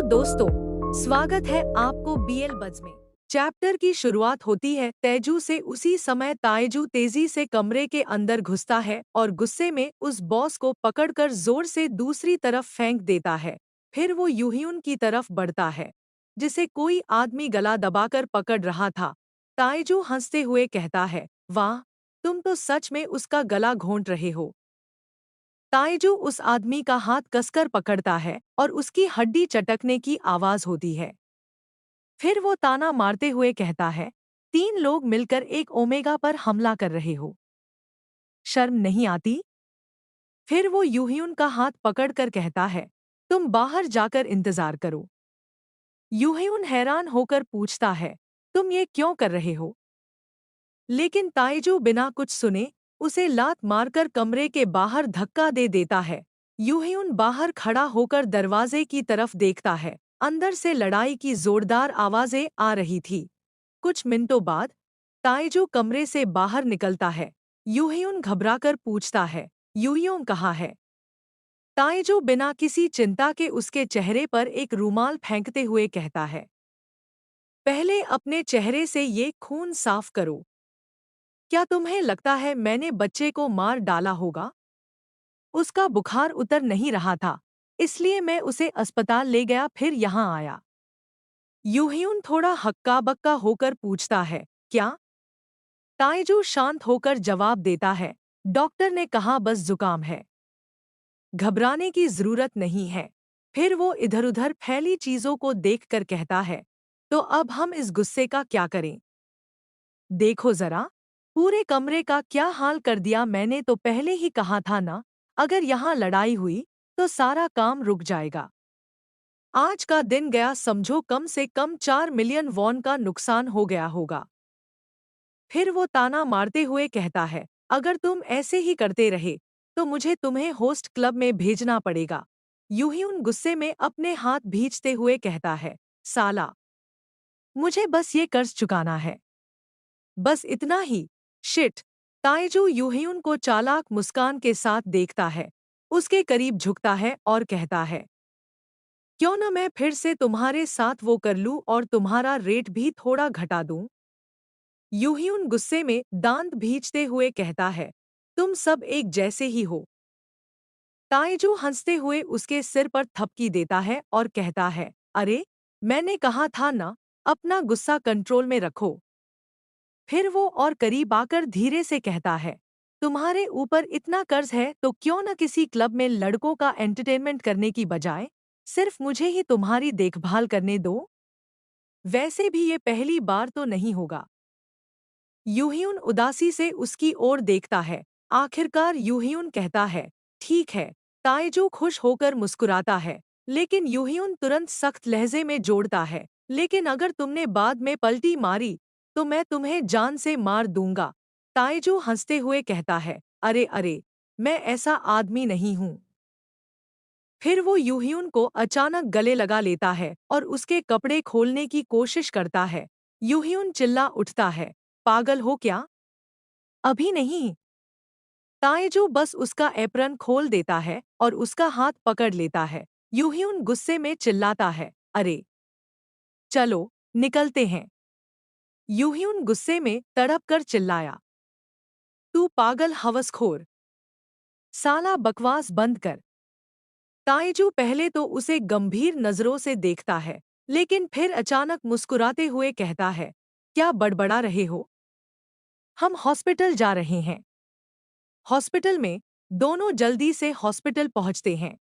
दोस्तों, स्वागत है आपको बीएल बज में। चैप्टर की शुरुआत होती है तेजू से। उसी समय ताइजू तेजी से कमरे के अंदर घुसता है और गुस्से में उस बॉस को पकड़कर जोर से दूसरी तरफ फेंक देता है। फिर वो यूhyun की तरफ बढ़ता है, जिसे कोई आदमी गला दबाकर पकड़ रहा था। ताइजू हंसते हुए कहता है, वाह, तुम तो सच में उसका गला घोंट रहे हो। ताइजू उस आदमी का हाथ कसकर पकड़ता है और उसकी हड्डी चटकने की आवाज होती है। फिर वो ताना मारते हुए कहता है, 3 लोग मिलकर एक ओमेगा पर हमला कर रहे हो, शर्म नहीं आती? फिर वो यूhyun का हाथ पकड़कर कहता है, तुम बाहर जाकर इंतजार करो। यूhyun हैरान होकर पूछता है, तुम ये क्यों कर रहे हो? लेकिन ताइजू बिना कुछ सुने उसे लात मारकर कमरे के बाहर धक्का दे देता है। यूhyun बाहर खड़ा होकर दरवाजे की तरफ देखता है। अंदर से लड़ाई की जोरदार आवाजें आ रही थी। कुछ मिनटों बाद ताइजू कमरे से बाहर निकलता है। यूhyun घबराकर पूछता है, यूhyun कहाँ है? ताइजू बिना किसी चिंता के उसके चेहरे पर एक रूमाल फेंकते हुए कहता है, पहले अपने चेहरे से ये खून साफ करो। क्या तुम्हें लगता है मैंने बच्चे को मार डाला होगा? उसका बुखार उतर नहीं रहा था, इसलिए मैं उसे अस्पताल ले गया, फिर यहाँ आया। यूhyun थोड़ा हक्का बक्का होकर पूछता है, क्या? ताइजू शांत होकर जवाब देता है, डॉक्टर ने कहा बस जुकाम है, घबराने की जरूरत नहीं है। फिर वो इधर-उधर फैली चीजों को देखकर कहता है, तो अब हम इस गुस्से का क्या करें? देखो जरा, पूरे कमरे का क्या हाल कर दिया। मैंने तो पहले ही कहा था ना, अगर यहाँ लड़ाई हुई तो सारा काम रुक जाएगा। आज का दिन गया समझो, कम से कम 4 मिलियन वॉन का नुकसान हो गया होगा। फिर वो ताना मारते हुए कहता है, अगर तुम ऐसे ही करते रहे तो मुझे तुम्हें होस्ट क्लब में भेजना पड़ेगा। यूhyun गुस्से में अपने हाथ भींचते हुए कहता है, साला, मुझे बस ये कर्ज चुकाना है, बस इतना ही। शिट। ताइजू यूhyun को चालाक मुस्कान के साथ देखता है, उसके करीब झुकता है और कहता है, क्यों न मैं फिर से तुम्हारे साथ वो कर लूं और तुम्हारा रेट भी थोड़ा घटा दूं? यूhyun गुस्से में दांत भींचते हुए कहता है, तुम सब एक जैसे ही हो। ताइजू हंसते हुए उसके सिर पर थपकी देता है और कहता है, अरे, मैंने कहा था ना, अपना गुस्सा कंट्रोल में रखो। फिर वो और करीब आकर धीरे से कहता है, तुम्हारे ऊपर इतना कर्ज है तो क्यों न किसी क्लब में लड़कों का एंटरटेनमेंट करने की बजाय सिर्फ मुझे ही तुम्हारी देखभाल करने दो। वैसे भी ये पहली बार तो नहीं होगा। यूhyun उदासी से उसकी ओर देखता है। आखिरकार यूhyun कहता है, ठीक है। ताइजू खुश होकर मुस्कुराता है, लेकिन यूhyun तुरंत सख्त लहजे में जोड़ता है, लेकिन अगर तुमने बाद में पलटी मारी तो मैं तुम्हें जान से मार दूंगा। ताइजू हंसते हुए कहता है, अरे अरे, मैं ऐसा आदमी नहीं हूँ। फिर वो यूhyun को अचानक गले लगा लेता है और उसके कपड़े खोलने की कोशिश करता है। यूhyun चिल्ला उठता है, पागल हो क्या? अभी नहीं। ताइजू बस उसका एप्रन खोल देता है और उसका हाथ पकड़ लेता है। यूhyun गुस्से में चिल्लाता है, अरे, चलो, निकलते हैं। यूhyun गुस्से में तड़प कर चिल्लाया, तू पागल हवसखोर, साला बकवास बंद कर। ताइजू पहले तो उसे गंभीर नजरों से देखता है, लेकिन फिर अचानक मुस्कुराते हुए कहता है, क्या बड़बड़ा रहे हो? हम हॉस्पिटल जा रहे हैं। हॉस्पिटल में। दोनों जल्दी से हॉस्पिटल पहुंचते हैं।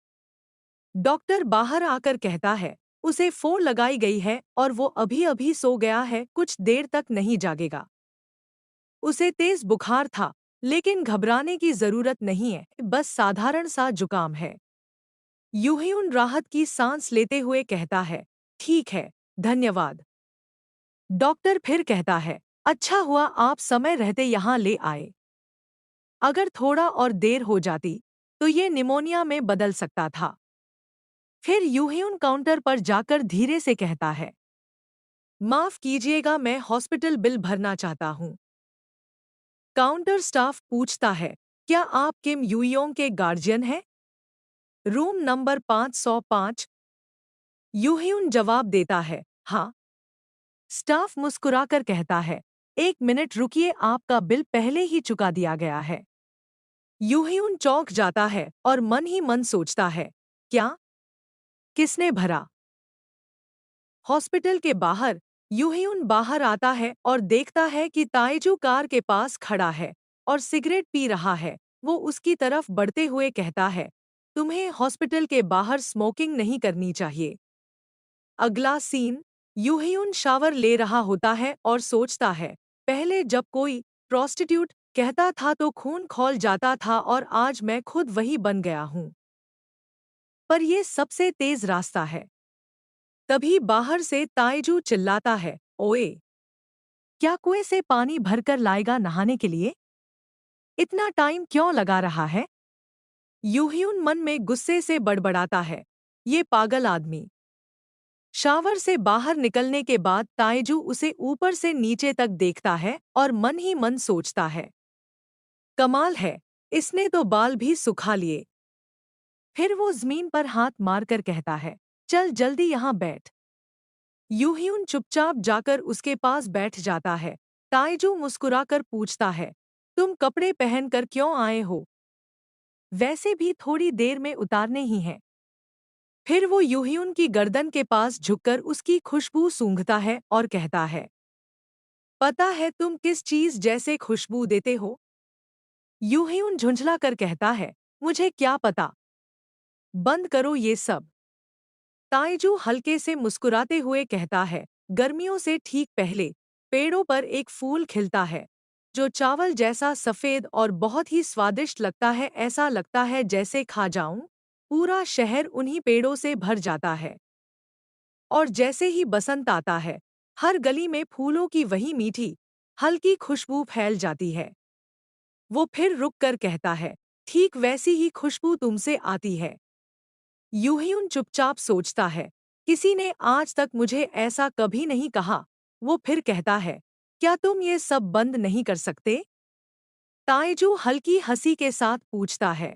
डॉक्टर बाहर आकर कहता है, उसे फोन लगाई गई है और वो अभी अभी सो गया है, कुछ देर तक नहीं जागेगा। उसे तेज बुखार था, लेकिन घबराने की जरूरत नहीं है, बस साधारण सा जुकाम है। यूhyun राहत की सांस लेते हुए कहता है, ठीक है, धन्यवाद। डॉक्टर फिर कहता है, अच्छा हुआ आप समय रहते यहाँ ले आए। अगर थोड़ा और देर हो जाती तो ये निमोनिया में बदल सकता था। फिर यूhyun काउंटर पर जाकर धीरे से कहता है, माफ कीजिएगा, मैं हॉस्पिटल बिल भरना चाहता हूँ। काउंटर स्टाफ पूछता है, क्या आप किम यूयोंग के गार्जियन हैं? Room number 505। यूhyun जवाब देता है, हाँ। स्टाफ मुस्कुराकर कहता है, 1 मिनट रुकिए, आपका बिल पहले ही चुका दिया गया है। यूhyun चौंक जाता है और मन ही मन सोचता है, क्या? किसने भरा? हॉस्पिटल के बाहर यूhyun बाहर आता है और देखता है कि ताएजू कार के पास खड़ा है और सिगरेट पी रहा है। वो उसकी तरफ बढ़ते हुए कहता है, तुम्हें हॉस्पिटल के बाहर स्मोकिंग नहीं करनी चाहिए। अगला सीन, यूhyun शावर ले रहा होता है और सोचता है, पहले जब कोई प्रोस्टिट्यूट कहता था तो खून खौल जाता था और आज मैं खुद वही बन गया हूँ। पर ये सबसे तेज रास्ता है। तभी बाहर से ताएजू चिल्लाता है, ओए! क्या कुएं से पानी भरकर लाएगा नहाने के लिए? इतना टाइम क्यों लगा रहा है? यूhyun मन में गुस्से से बड़बड़ाता है, ये पागल आदमी। शावर से बाहर निकलने के बाद ताएजू उसे ऊपर से नीचे तक देखता है और मन ही मन सोचता है, कमाल है, इसने तो बाल भी सुखा लिए। फिर वो जमीन पर हाथ मारकर कहता है, चल जल्दी यहाँ बैठ। यूhyun चुपचाप जाकर उसके पास बैठ जाता है। ताएजू मुस्कुराकर पूछता है, तुम कपड़े पहनकर क्यों आए हो? वैसे भी थोड़ी देर में उतारने ही हैं। फिर वो यूhyun की गर्दन के पास झुककर उसकी खुशबू सूंघता है और कहता है, पता है तुम किस चीज जैसे खुशबू देते हो? यूhyun झुंझलाकर कहता है, मुझे क्या पता। बंद करो ये सब। ताएजू हल्के से मुस्कुराते हुए कहता है, गर्मियों से ठीक पहले पेड़ों पर एक फूल खिलता है जो चावल जैसा सफेद और बहुत ही स्वादिष्ट लगता है। ऐसा लगता है जैसे खा जाऊं। पूरा शहर उन्हीं पेड़ों से भर जाता है। और जैसे ही बसंत आता है, हर गली में फूलों की वही मीठी हल्की खुशबू फैल जाती है। वो फिर रुक कर कहता है, ठीक वैसी ही खुशबू तुमसे आती है। यूhyun चुपचाप सोचता है, किसी ने आज तक मुझे ऐसा कभी नहीं कहा। वो फिर कहता है, क्या तुम ये सब बंद नहीं कर सकते? ताएजू हल्की हंसी के साथ पूछता है,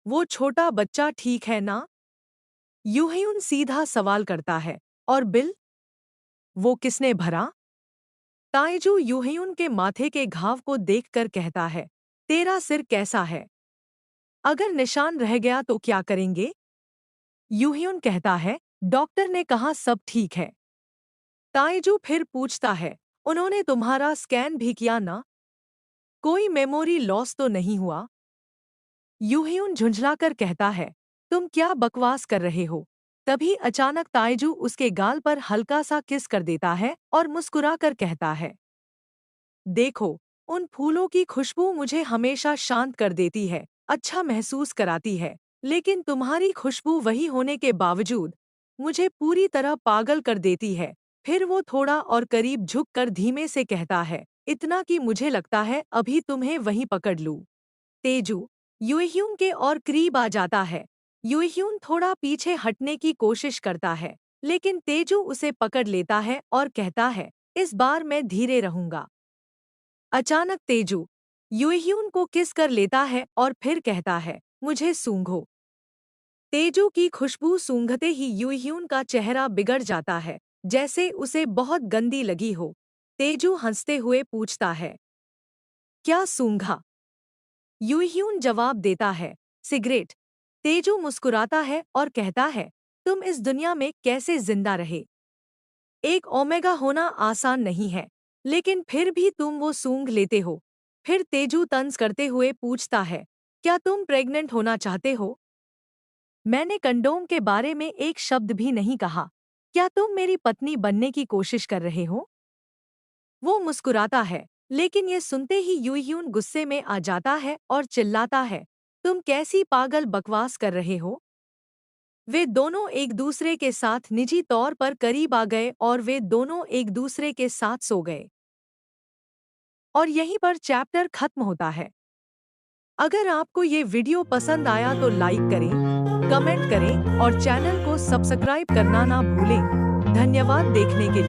वो छोटा बच्चा ठीक है ना? यूhyun सीधा सवाल करता है, और बिल? वो किसने भरा? ताएजू यूhyun के माथे के घाव को देखकर कहता है, तेरा सिर कैसा है? अगर निशान रह गया तो क्या करेंगे? यूhyun कहता है, डॉक्टर ने कहा सब ठीक है। ताएजू फिर पूछता है, उन्होंने तुम्हारा स्कैन भी किया ना? कोई मेमोरी लॉस तो नहीं हुआ? यूhyun झुंझलाकर कहता है, तुम क्या बकवास कर रहे हो? तभी अचानक ताएजू उसके गाल पर हल्का सा किस कर देता है और मुस्कुराकर कहता है, देखो, उन फूलों की खुशबू मुझे हमेशा शांत कर देती है, अच्छा महसूस कराती है, लेकिन तुम्हारी खुशबू वही होने के बावजूद मुझे पूरी तरह पागल कर देती है। फिर वो थोड़ा और करीब झुककर धीमे से कहता है, इतना कि मुझे लगता है अभी तुम्हें वहीं पकड़ लूं। तेजू यूhyun के और करीब आ जाता है। यूhyun थोड़ा पीछे हटने की कोशिश करता है, लेकिन तेजू उसे पकड़ लेता है और कहता है, इस बार मैं धीरे रहूंगा। अचानक तेजू यूhyun को किस कर लेता है और फिर कहता है, मुझे सूंघो। तेजू की खुशबू सूंघते ही यूhyun का चेहरा बिगड़ जाता है, जैसे उसे बहुत गंदी लगी हो। तेजू हंसते हुए पूछता है, क्या सूंघा? यूhyun जवाब देता है, सिगरेट। तेजू मुस्कुराता है और कहता है, तुम इस दुनिया में कैसे जिंदा रहे? एक ओमेगा होना आसान नहीं है, लेकिन फिर भी तुम वो सूंघ लेते हो। फिर तेजू तंज करते हुए पूछता है, क्या तुम प्रेग्नेंट होना चाहते हो? मैंने कंडोम के बारे में एक शब्द भी नहीं कहा। क्या तुम मेरी पत्नी बनने की कोशिश कर रहे हो? वो मुस्कुराता है, लेकिन ये सुनते ही यूhyun गुस्से में आ जाता है और चिल्लाता है, तुम कैसी पागल बकवास कर रहे हो? वे दोनों एक दूसरे के साथ निजी तौर पर करीब आ गए और वे दोनों एक दूसरे के साथ सो गए। और यहीं पर चैप्टर खत्म होता है। अगर आपको ये वीडियो पसंद आया तो लाइक करें, कमेंट करें और चैनल को सब्सक्राइब करना ना भूलें। धन्यवाद देखने के लिए।